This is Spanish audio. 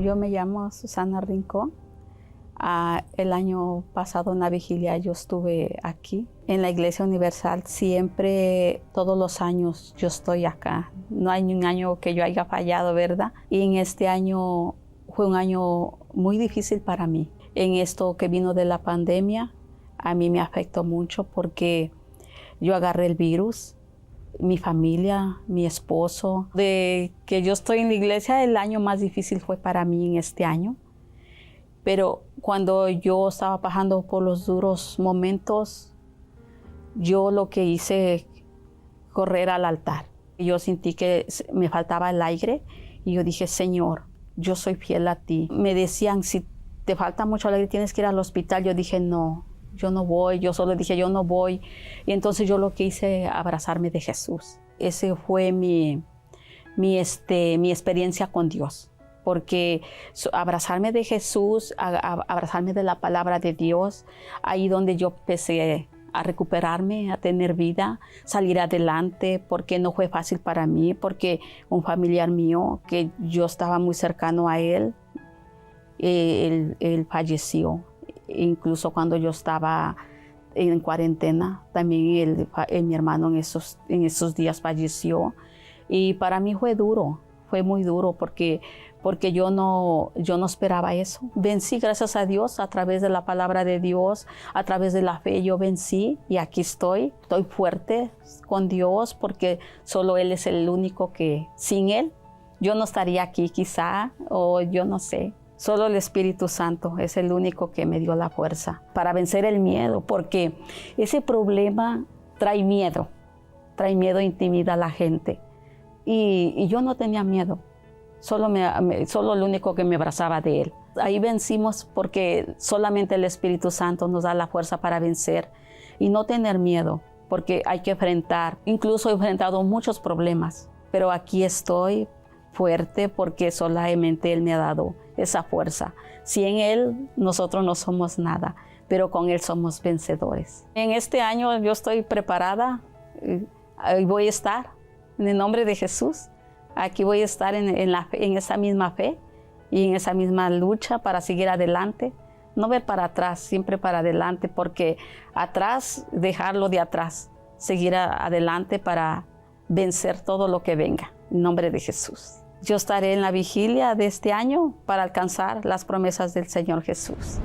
Yo me llamo Susana Rincón. El año pasado en la vigilia yo estuve aquí en la Iglesia Universal. Siempre, todos los años yo estoy acá. No hay ni un año que yo haya fallado, ¿verdad? Y en este año fue un año muy difícil para mí. En esto que vino de la pandemia, a mí me afectó mucho porque yo agarré el virus. Mi familia, mi esposo. De que yo estoy en la iglesia, el año más difícil fue para mí en este año. Pero cuando yo estaba pasando por los duros momentos, yo lo que hice, correr al altar. Yo sentí que me faltaba el aire y yo dije, Señor, yo soy fiel a ti. Me decían, si te falta mucho el aire, tienes que ir al hospital. Yo dije, no. Yo no voy, yo solo dije, yo no voy. Y entonces yo lo que hice, abrazarme de Jesús. Ese fue mi experiencia con Dios. Porque abrazarme de Jesús, abrazarme de la palabra de Dios, ahí donde yo empecé a recuperarme, a tener vida, salir adelante, porque no fue fácil para mí, porque un familiar mío, que yo estaba muy cercano a él, él falleció. Incluso cuando yo estaba en cuarentena, también mi hermano en esos días falleció. Y para mí fue duro, fue muy duro porque yo no esperaba eso. Vencí, gracias a Dios, a través de la palabra de Dios, a través de la fe yo vencí y aquí estoy. Estoy fuerte con Dios porque solo Él es el único que, sin Él, yo no estaría aquí quizá, o yo no sé. Solo el Espíritu Santo es el único que me dio la fuerza para vencer el miedo, porque ese problema trae miedo, intimida a la gente. Y yo no tenía miedo, solo lo único que me abrazaba de Él. Ahí vencimos porque solamente el Espíritu Santo nos da la fuerza para vencer y no tener miedo, porque hay que enfrentar. Incluso he enfrentado muchos problemas, pero aquí estoy fuerte porque solamente Él me ha dado esa fuerza. Sin Él nosotros no somos nada, pero con Él somos vencedores. En este año yo estoy preparada y voy a estar en el nombre de Jesús. Aquí voy a estar en esa misma fe y en esa misma lucha para seguir adelante. No ver para atrás, siempre para adelante, porque atrás, dejarlo de atrás, seguir adelante para vencer todo lo que venga. En nombre de Jesús. Yo estaré en la vigilia de este año para alcanzar las promesas del Señor Jesús.